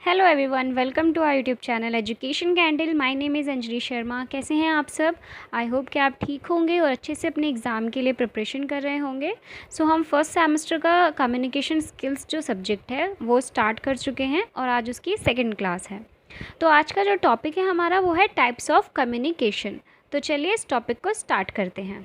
Hello everyone, welcome to our YouTube channel Education Candle. My name is Anjali Sharma. कैसे हैं आप सब? आई होप कि आप ठीक होंगे और अच्छे से अपने एग्ज़ाम के लिए प्रिपरेशन कर रहे होंगे। सो हम फर्स्ट सेमेस्टर का कम्युनिकेशन स्किल्स जो सब्जेक्ट है वो स्टार्ट कर चुके हैं और आज उसकी सेकंड क्लास है। तो आज का जो टॉपिक है हमारा वो है टाइप्स ऑफ कम्युनिकेशन। तो चलिए इस टॉपिक को स्टार्ट करते हैं।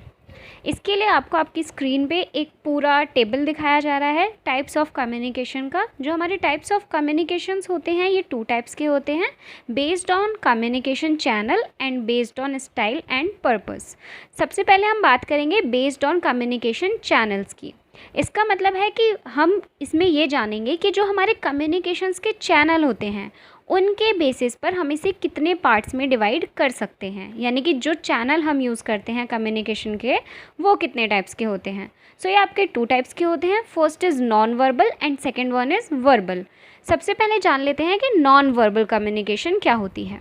इसके लिए आपको आपकी स्क्रीन पे एक पूरा टेबल दिखाया जा रहा है टाइप्स ऑफ कम्युनिकेशन का। जो हमारे टाइप्स ऑफ कम्युनिकेशंस होते हैं ये 2 टाइप्स के होते हैं, based on communication channel and based on style and purpose. सबसे पहले हम बात करेंगे बेस्ड ऑन कम्युनिकेशन चैनल्स की। इसका मतलब है कि हम इसमें ये जानेंगे कि जो हमारे कम्युनिकेशंस के चैनल होते हैं उनके बेसिस पर हम इसे कितने पार्ट्स में डिवाइड कर सकते हैं, यानी कि जो चैनल हम यूज़ करते हैं कम्युनिकेशन के वो कितने टाइप्स के होते हैं। सो ये आपके 2 टाइप्स के होते हैं। First is non verbal and second one is verbal. सबसे पहले जान लेते हैं कि नॉन वर्बल कम्युनिकेशन क्या होती है।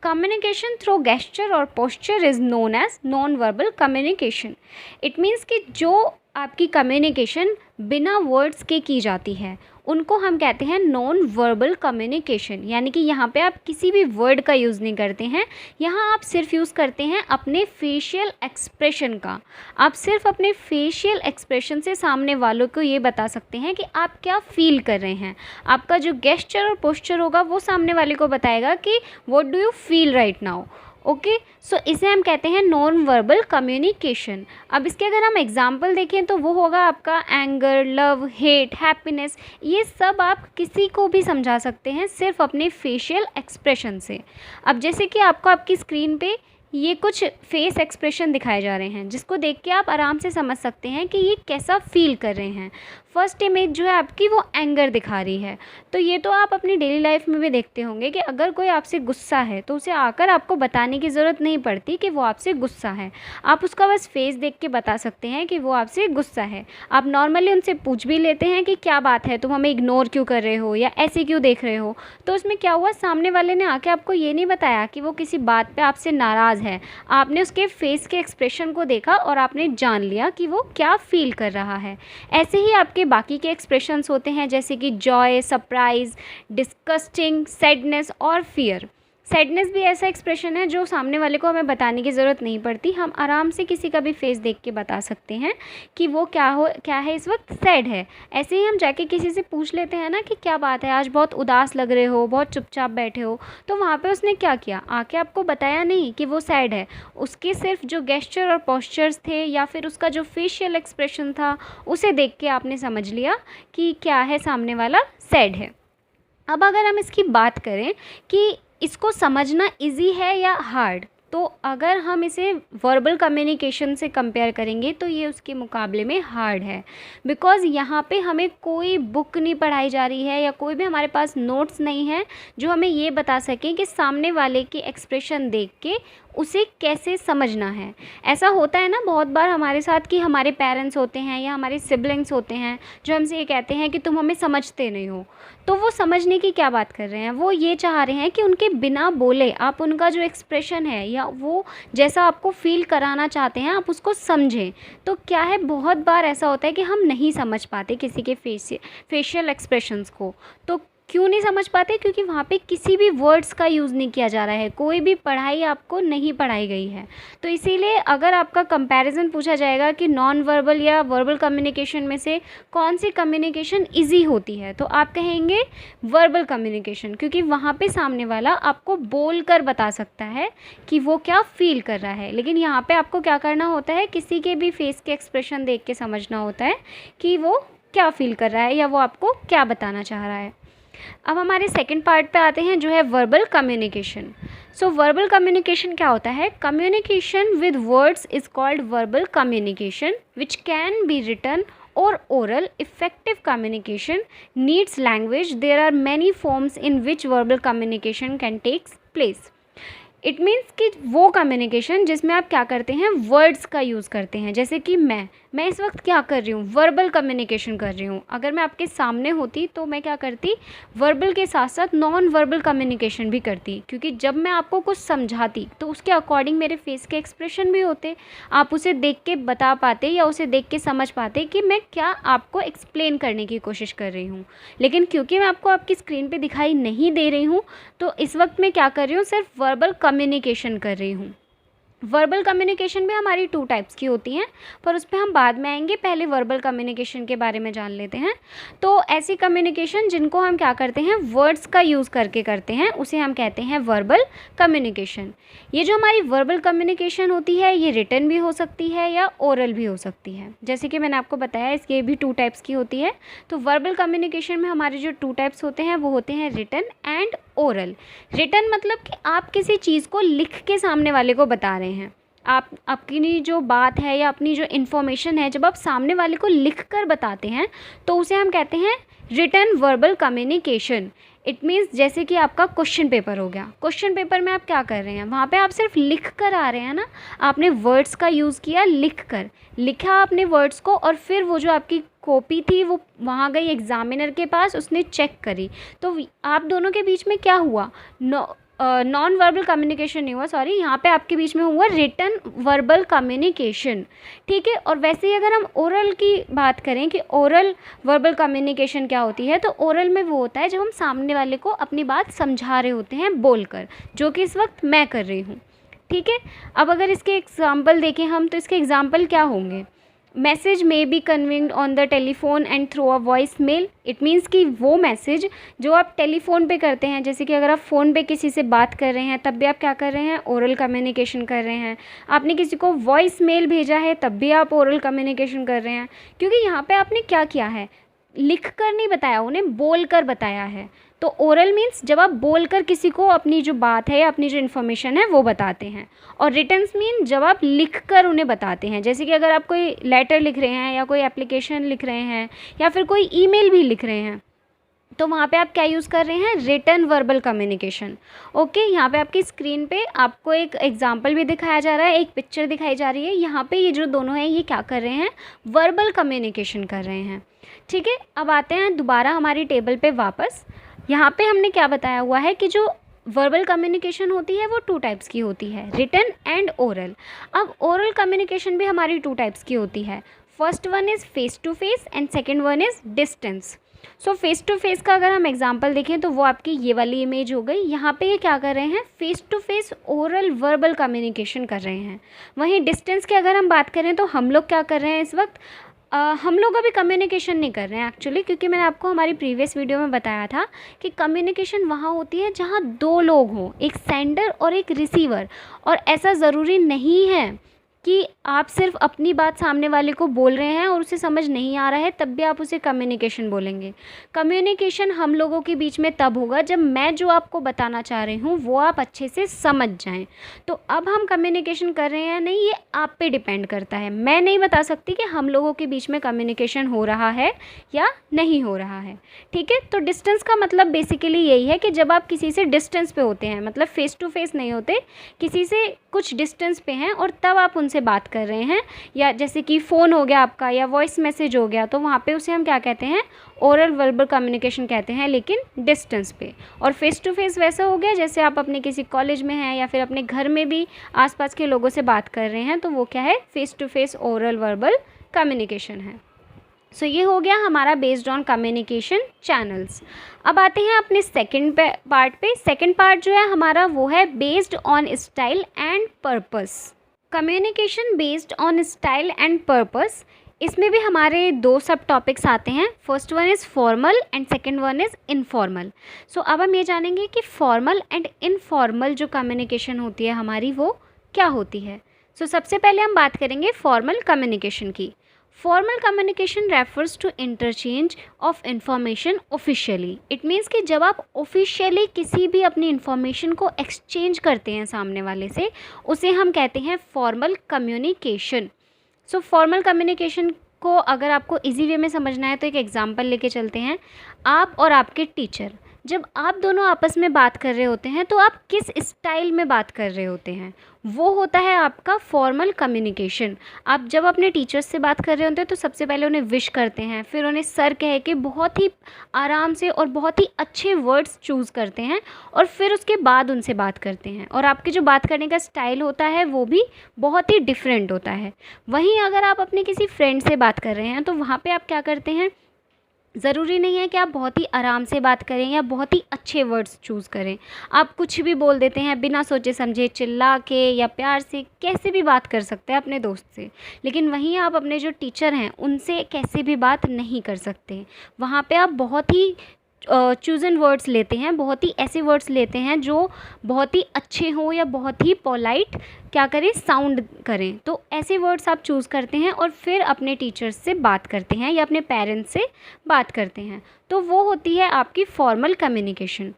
कम्युनिकेशन थ्रू गेस्चर और posture is known as non verbal communication. It means कि जो आपकी कम्युनिकेशन बिना वर्ड्स के की जाती है उनको हम कहते हैं नॉन वर्बल कम्युनिकेशन। यानी कि यहाँ पे आप किसी भी वर्ड का यूज़ नहीं करते हैं, यहाँ आप सिर्फ यूज़ करते हैं अपने फेशियल एक्सप्रेशन का। आप सिर्फ अपने फेशियल एक्सप्रेशन से सामने वालों को ये बता सकते हैं कि आप क्या फील कर रहे हैं। आपका जो गेस्चर और पोस्चर होगा वो सामने वाले को बताएगा कि what do you feel right now. Okay, so इसे हम कहते हैं नॉन वर्बल कम्युनिकेशन। अब इसके अगर हम एग्जाम्पल देखें तो वो होगा आपका एंगर, लव, हेट, हैप्पीनेस। ये सब आप किसी को भी समझा सकते हैं सिर्फ अपने फेशियल एक्सप्रेशन से। अब जैसे कि आपको आपकी स्क्रीन पे ये कुछ फेस एक्सप्रेशन दिखाए जा रहे हैं जिसको देख के आप आराम से समझ सकते हैं कि ये कैसा फील कर रहे हैं। फर्स्ट इमेज जो है आपकी वो एंगर दिखा रही है। तो ये तो आप अपनी डेली लाइफ में भी देखते होंगे कि अगर कोई आपसे गुस्सा है तो उसे आकर आपको बताने की ज़रूरत नहीं पड़ती कि वो आपसे गुस्सा है। आप उसका बस फेस देख के बता सकते हैं कि वो आपसे गुस्सा है। आप नॉर्मली उनसे पूछ भी लेते हैं कि क्या बात है, तुम हमें इग्नोर क्यों कर रहे हो या ऐसे क्यों देख रहे हो। तो उसमें क्या हुआ, सामने वाले ने आके आपको ये नहीं बताया कि वो किसी बात पे आपसे नाराज़ है। आपने उसके फेस के एक्सप्रेशन को देखा और आपने जान लिया कि वो क्या फील कर रहा है। ऐसे ही आपके बाकी के एक्सप्रेशंस होते हैं जैसे कि जॉय, सरप्राइज, डिस्गस्टिंग, सैडनेस और फियर। सैडनेस भी ऐसा एक्सप्रेशन है जो सामने वाले को हमें बताने की ज़रूरत नहीं पड़ती, हम आराम से किसी का भी फेस देख के बता सकते हैं कि वो क्या है इस वक्त सैड है। ऐसे ही हम जाके किसी से पूछ लेते हैं ना कि क्या बात है, आज बहुत उदास लग रहे हो, बहुत चुपचाप बैठे हो। तो वहाँ पे उसने क्या किया, आके आपको बताया नहीं कि वो सैड है। उसके सिर्फ जो गेस्चर और पोस्चर्स थे या फिर उसका जो फेशियल एक्सप्रेशन था उसे देख के आपने समझ लिया कि क्या है, सामने वाला सैड है। अब अगर हम इसकी बात करें कि इसको समझना इजी है या हार्ड, तो अगर हम इसे वर्बल कम्युनिकेशन से कंपेयर करेंगे तो ये उसके मुकाबले में हार्ड है। बिकॉज़ यहाँ पे हमें कोई बुक नहीं पढ़ाई जा रही है या कोई भी हमारे पास नोट्स नहीं है जो हमें ये बता सकें कि सामने वाले के एक्सप्रेशन देख के उसे कैसे समझना है। ऐसा होता है ना बहुत बार हमारे साथ कि हमारे पेरेंट्स होते हैं या हमारे सिबलिंग्स होते हैं जो हमसे ये कहते हैं कि तुम हमें समझते नहीं हो। तो वो समझने की क्या बात कर रहे हैं, वो ये चाह रहे हैं कि उनके बिना बोले आप उनका जो एक्सप्रेशन है या वो जैसा आपको फील कराना चाहते हैं आप उसको समझें। तो क्या है, बहुत बार ऐसा होता है कि हम नहीं समझ पाते किसी के फेशियल एक्सप्रेशंस को। तो क्यों नहीं समझ पाते, क्योंकि वहाँ पे किसी भी वर्ड्स का यूज़ नहीं किया जा रहा है, कोई भी पढ़ाई आपको नहीं पढ़ाई गई है। तो इसीलिए अगर आपका कंपैरिजन पूछा जाएगा कि नॉन वर्बल या वर्बल कम्युनिकेशन में से कौन सी कम्युनिकेशन इजी होती है, तो आप कहेंगे वर्बल कम्युनिकेशन, क्योंकि वहाँ पे सामने वाला आपको बोल कर बता सकता है कि वो क्या फील कर रहा है। लेकिन यहाँ पर आपको क्या करना होता है, किसी के भी फेस के एक्सप्रेशन देख के समझना होता है कि वो क्या फील कर रहा है या वो आपको क्या बताना चाह रहा है। अब हमारे सेकंड पार्ट पे आते हैं जो है verbal communication. So verbal communication क्या होता है, communication with words is called verbal communication which can be written और oral. Effective communication needs language. There are many forms in which verbal communication can takes place. It means कि वो communication जिसमें आप क्या करते हैं, वर्ड्स का use करते हैं। जैसे कि मैं इस वक्त क्या कर रही हूँ, वर्बल कम्युनिकेशन कर रही हूँ। अगर मैं आपके सामने होती तो मैं क्या करती, वर्बल के साथ साथ नॉन वर्बल कम्युनिकेशन भी करती, क्योंकि जब मैं आपको कुछ समझाती तो उसके अकॉर्डिंग मेरे फेस के एक्सप्रेशन भी होते, आप उसे देख के बता पाते या उसे देख के समझ पाते कि मैं क्या आपको एक्सप्लेन करने की कोशिश कर रही हूँ। लेकिन क्योंकि मैं आपको आपकी स्क्रीन पे दिखाई नहीं दे रही हूँ, तो इस वक्त मैं क्या कर रही हूँ, सिर्फ वर्बल कम्युनिकेशन कर रही हूँ। वर्बल कम्युनिकेशन भी हमारी 2 टाइप्स की होती हैं, पर उस पे हम बाद में आएंगे, पहले वर्बल कम्युनिकेशन के बारे में जान लेते हैं। तो ऐसी कम्युनिकेशन जिनको हम क्या करते हैं, वर्ड्स का यूज़ करके करते हैं, उसे हम कहते हैं वर्बल कम्युनिकेशन। ये जो हमारी वर्बल कम्युनिकेशन होती है, ये रिटन भी हो सकती है या ओरल भी हो सकती है। जैसे कि मैंने आपको बताया, इसके भी 2 टाइप्स की होती है। तो वर्बल कम्युनिकेशन में हमारे जो 2 टाइप्स होते हैं वो होते हैं रिटन एंड ओरल। रिटन मतलब कि आप किसी चीज़ को लिख के सामने वाले को बता रहे हैं। आप अपनी जो बात है या अपनी जो इन्फॉर्मेशन है, जब आप सामने वाले को लिख कर बताते हैं तो उसे हम कहते हैं written verbal communication. It means जैसे कि आपका क्वेश्चन पेपर हो गया, क्वेश्चन पेपर में आप क्या कर रहे हैं, वहाँ पे आप सिर्फ लिख कर आ रहे हैं ना, आपने वर्ड्स का यूज़ किया, लिख कर लिखा आपने वर्ड्स को, और फिर वो जो आपकी कॉपी थी वो वहाँ गई एग्ज़ामिनर के पास, उसने चेक करी, तो आप दोनों के बीच में क्या हुआ, नॉन वर्बल कम्युनिकेशन नहीं हुआ, सॉरी, यहाँ पे आपके बीच में हुआ रिटन वर्बल कम्युनिकेशन। ठीक है। और वैसे ही अगर हम ओरल की बात करें कि ओरल वर्बल कम्युनिकेशन क्या होती है, तो ओरल में वो होता है जब हम सामने वाले को अपनी बात समझा रहे होते हैं बोलकर, जो कि इस वक्त मैं कर रही हूँ। ठीक है। अब अगर इसके एग्जाम्पल देखें हम, तो इसके एग्जाम्पल क्या होंगे, मैसेज में be conveyed on the telephone and through a voice mail. It means कि वो मैसेज जो आप टेलीफोन पे करते हैं, जैसे कि अगर आप फ़ोन पे किसी से बात कर रहे हैं तब भी आप क्या कर रहे हैं, ओरल कम्युनिकेशन कर रहे हैं। आपने किसी को वॉइस मेल भेजा है तब भी आप ओरल कम्युनिकेशन कर रहे हैं, क्योंकि यहाँ पे आपने क्या किया है, लिख कर नहीं बताया, उन्हें बोल कर बताया है। तो ओरल मीन्स जब आप बोलकर किसी को अपनी जो बात है या अपनी जो इन्फॉर्मेशन है वो बताते हैं, और रिटन्स मीन जब आप लिख कर उन्हें बताते हैं। जैसे कि अगर आप कोई लेटर लिख रहे हैं या कोई एप्लीकेशन लिख रहे हैं या फिर कोई ईमेल भी लिख रहे हैं, तो वहाँ पे आप क्या यूज़ कर रहे हैं, रिटन वर्बल कम्युनिकेशन। ओके, यहाँ पे आपकी स्क्रीन पे आपको एक एग्जांपल भी दिखाया जा रहा है, एक पिक्चर दिखाई जा रही है। यहाँ पे ये जो दोनों हैं ये क्या कर रहे हैं, वर्बल कम्युनिकेशन कर रहे हैं। ठीक है। अब आते हैं दोबारा हमारी टेबल पे वापस। यहाँ पे हमने क्या बताया हुआ है कि जो वर्बल कम्युनिकेशन होती है वो 2 टाइप्स की होती है, रिटन एंड ओरल। अब ओरल कम्युनिकेशन भी हमारी 2 टाइप्स की होती है। First one is face to face and second one is distance. So face to face का अगर हम एग्जांपल देखें तो वो आपकी ये वाली इमेज हो गई। यहाँ पे ये क्या कर रहे हैं, face to face oral verbal communication कर रहे हैं। वहीं डिस्टेंस की अगर हम बात करें तो हम लोग क्या कर रहे हैं इस वक्त, हम लोग अभी कम्युनिकेशन नहीं कर रहे हैं एक्चुअली, क्योंकि मैंने आपको हमारी प्रीवियस वीडियो में बताया था कि कम्युनिकेशन वहाँ होती है जहाँ 2 लोग हों, एक सेंडर और एक रिसीवर। और ऐसा ज़रूरी नहीं है कि आप सिर्फ अपनी बात सामने वाले को बोल रहे हैं और उसे समझ नहीं आ रहा है तब भी आप उसे कम्युनिकेशन बोलेंगे। कम्युनिकेशन हम लोगों के बीच में तब होगा जब मैं जो आपको बताना चाह रही हूँ वो आप अच्छे से समझ जाएं। तो अब हम कम्युनिकेशन कर रहे हैं नहीं, ये आप पे डिपेंड करता है। मैं नहीं बता सकती कि हम लोगों के बीच में कम्युनिकेशन हो रहा है या नहीं हो रहा है। ठीक है। तो डिस्टेंस का मतलब बेसिकली यही है कि जब आप किसी से डिस्टेंस पे होते हैं, मतलब फेस टू फेस नहीं होते, किसी से कुछ डिस्टेंस पे हैं और तब आप उनसे बात कर रहे हैं, या जैसे कि फ़ोन हो गया आपका या वॉइस मैसेज हो गया, तो वहाँ पे उसे हम क्या कहते हैं, ओरल वर्बल कम्युनिकेशन कहते हैं, लेकिन डिस्टेंस पे। और फेस टू फेस वैसा हो गया जैसे आप अपने किसी कॉलेज में हैं या फिर अपने घर में भी आसपास के लोगों से बात कर रहे हैं, तो वो क्या है, face to face oral verbal communication है। सो ये हो गया हमारा बेस्ड ऑन कम्युनिकेशन चैनल्स। अब आते हैं अपने सेकंड पार्ट पे। सेकंड पार्ट जो है हमारा वो है based on style and purpose. Communication based on style and purpose, इसमें भी हमारे 2 सब टॉपिक्स आते हैं। First one is formal and second one is informal. So अब हम ये जानेंगे कि फॉर्मल एंड इनफॉर्मल जो कम्युनिकेशन होती है हमारी वो क्या होती है। सो सबसे पहले हम बात करेंगे फॉर्मल कम्युनिकेशन की। Formal communication refers to interchange of information officially. It means कि जब आप ऑफिशियली किसी भी अपनी इंफॉर्मेशन को एक्सचेंज करते हैं सामने वाले से, उसे हम कहते हैं फॉर्मल कम्युनिकेशन। सो फॉर्मल कम्युनिकेशन को अगर आपको इजी वे में समझना है तो एक एग्जांपल लेके चलते हैं। आप और आपके टीचर जब आप दोनों आपस में बात कर रहे होते हैं तो आप किस स्टाइल में बात कर रहे होते हैं, वो होता है आपका फॉर्मल कम्युनिकेशन। आप जब अपने टीचर्स से बात कर रहे होते हैं तो सबसे पहले उन्हें विश करते हैं, फिर उन्हें सर कह के बहुत ही आराम से और बहुत ही अच्छे वर्ड्स चूज़ करते हैं और फिर उसके बाद उनसे बात करते हैं, और आपके जो बात करने का स्टाइल होता है वो भी बहुत ही डिफरेंट होता है। वहीं अगर आप अपने किसी फ्रेंड से बात कर रहे हैं तो वहाँ पे आप क्या करते हैं, ज़रूरी नहीं है कि आप बहुत ही आराम से बात करें या बहुत ही अच्छे वर्ड्स चूज़ करें। आप कुछ भी बोल देते हैं बिना सोचे समझे, चिल्ला के या प्यार से, कैसे भी बात कर सकते हैं अपने दोस्त से। लेकिन वहीं आप अपने जो टीचर हैं उनसे कैसे भी बात नहीं कर सकते। वहाँ पे आप बहुत ही चूज़न वर्ड्स लेते हैं, बहुत ही ऐसे वर्ड्स लेते हैं जो बहुत ही अच्छे हों या बहुत ही पोलाइट क्या करें, साउंड करें। तो ऐसे वर्ड्स आप चूज़ करते हैं और फिर अपने टीचर्स से बात करते हैं या अपने पेरेंट्स से बात करते हैं। तो वो होती है आपकी फॉर्मल कम्युनिकेशन।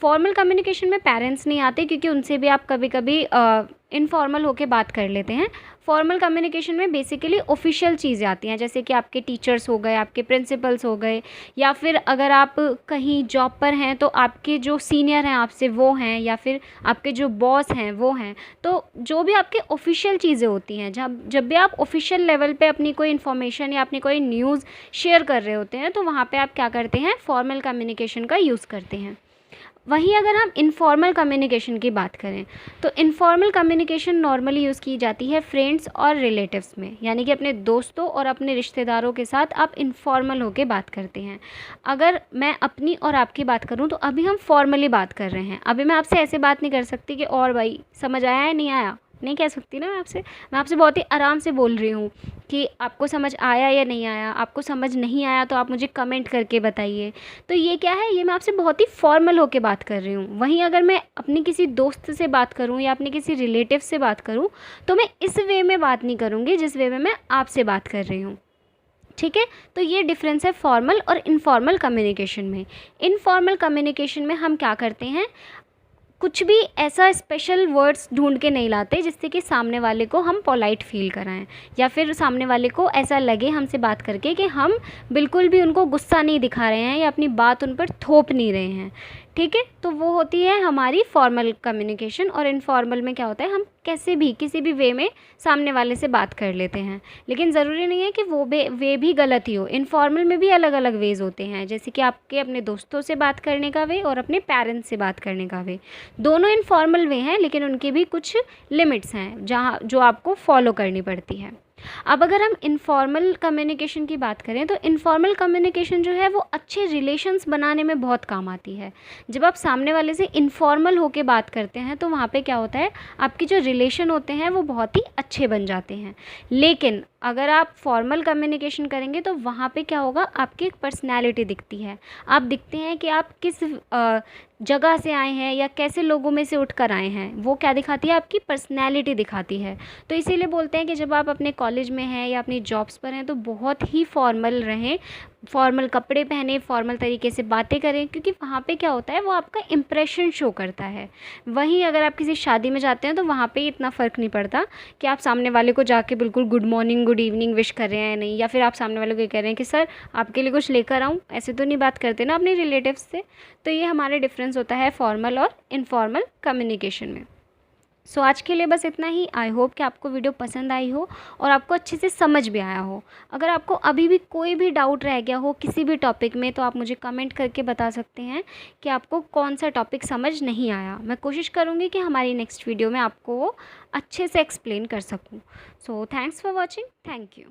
फॉर्मल कम्युनिकेशन में पेरेंट्स नहीं आते क्योंकि उनसे भी आप कभी कभी इनफॉर्मल होके बात कर लेते हैं। फॉर्मल कम्युनिकेशन में बेसिकली ऑफिशियल चीज़ें आती हैं, जैसे कि आपके टीचर्स हो गए, आपके प्रिंसिपल्स हो गए, या फिर अगर आप कहीं जॉब पर हैं तो आपके जो सीनियर हैं आपसे वो हैं, या फिर आपके जो बॉस हैं वो हैं। तो जो भी आपके ऑफिशियल चीज़ें होती हैं, जब भी आप ऑफिशियल लेवल पे अपनी कोई इन्फॉर्मेशन या अपनी कोई न्यूज़ शेयर कर रहे होते हैं तो वहाँ पे आप क्या करते हैं, फॉर्मल कम्युनिकेशन का यूज़ करते हैं। वहीं अगर हम इनफॉर्मल कम्युनिकेशन की बात करें तो इनफॉर्मल कम्युनिकेशन नॉर्मली यूज़ की जाती है फ्रेंड्स और रिलेटिव्स में, यानी कि अपने दोस्तों और अपने रिश्तेदारों के साथ आप इनफॉर्मल होके बात करते हैं। अगर मैं अपनी और आपकी बात करूं तो अभी हम फॉर्मली बात कर रहे हैं। अभी मैं आपसे ऐसे बात नहीं कर सकती कि और भाई समझ आया है नहीं आया, नहीं कह सकती ना। मैं आपसे बहुत ही आराम से बोल रही हूँ कि आपको समझ आया या नहीं आया। आपको समझ नहीं आया तो आप मुझे कमेंट करके बताइए। तो ये क्या है, ये मैं आपसे बहुत ही फॉर्मल होके बात कर रही हूँ। वहीं अगर मैं अपनी किसी दोस्त से बात करूँ या अपने किसी रिलेटिव से बात करूँ तो मैं इस वे में बात नहीं करूँगी जिस वे में मैं आपसे बात कर रही हूँ। ठीक है, तो ये डिफरेंस है फॉर्मल और इनफॉर्मल कम्युनिकेशन में। इनफॉर्मल कम्युनिकेशन में हम क्या करते हैं, कुछ भी ऐसा स्पेशल वर्ड्स ढूंढ के नहीं लाते जिससे कि सामने वाले को हम पोलाइट फील कराएं, या फिर सामने वाले को ऐसा लगे हमसे बात करके कि हम बिल्कुल भी उनको गुस्सा नहीं दिखा रहे हैं या अपनी बात उन पर थोप नहीं रहे हैं। ठीक है, तो वो होती है हमारी फॉर्मल कम्युनिकेशन। और इनफॉर्मल में क्या होता है, हम कैसे भी किसी भी वे में सामने वाले से बात कर लेते हैं, लेकिन ज़रूरी नहीं है कि वो वे भी गलत ही हो। इनफॉर्मल में भी अलग अलग वेज़ होते हैं, जैसे कि आपके अपने दोस्तों से बात करने का वे और अपने पेरेंट्स से बात करने का वे। दोनों इनफॉर्मल वे हैं लेकिन उनके भी कुछ लिमिट्स हैं जहाँ जो आपको फॉलो करनी पड़ती है। अब अगर हम इनफॉर्मल कम्युनिकेशन की बात करें तो इनफॉर्मल कम्युनिकेशन जो है वो अच्छे रिलेशंस बनाने में बहुत काम आती है। जब आप सामने वाले से इनफॉर्मल होके बात करते हैं तो वहाँ पे क्या होता है, आपके जो रिलेशन होते हैं वो बहुत ही अच्छे बन जाते हैं। लेकिन अगर आप फॉर्मल कम्युनिकेशन करेंगे तो वहाँ पे क्या होगा, आपकी एक पर्सनैलिटी दिखती है। आप दिखते हैं कि आप किस जगह से आए हैं या कैसे लोगों में से उठकर आए हैं, वो क्या दिखाती है, आपकी पर्सनैलिटी दिखाती है। तो इसीलिए बोलते हैं कि जब आप अपने कॉलेज में हैं या अपनी जॉब्स पर हैं तो बहुत ही फॉर्मल रहें, फॉर्मल कपड़े पहने, फॉर्मल तरीके से बातें करें, क्योंकि वहाँ पे क्या होता है वो आपका इम्प्रेशन शो करता है। वहीं अगर आप किसी शादी में जाते हैं तो वहाँ पे इतना फ़र्क नहीं पड़ता कि आप सामने वाले को जाके बिल्कुल good morning good evening wish कर रहे हैं या नहीं, या फिर आप सामने वाले को ये कह रहे हैं कि सर आपके लिए कुछ लेकर आऊँ। ऐसे तो नहीं बात करते ना अपने रिलेटिव्स से। तो ये हमारे डिफरेंस होता है फॉर्मल और इनफॉर्मल कम्युनिकेशन में। सो आज के लिए बस इतना ही। आई होप कि आपको वीडियो पसंद आई हो और आपको अच्छे से समझ भी आया हो। अगर आपको अभी भी कोई भी डाउट रह गया हो किसी भी टॉपिक में तो आप मुझे कमेंट करके बता सकते हैं कि आपको कौन सा टॉपिक समझ नहीं आया। मैं कोशिश करूँगी कि हमारी नेक्स्ट वीडियो में आपको वो अच्छे से एक्सप्लेन कर सकूँ। So thanks for watching. Thank you.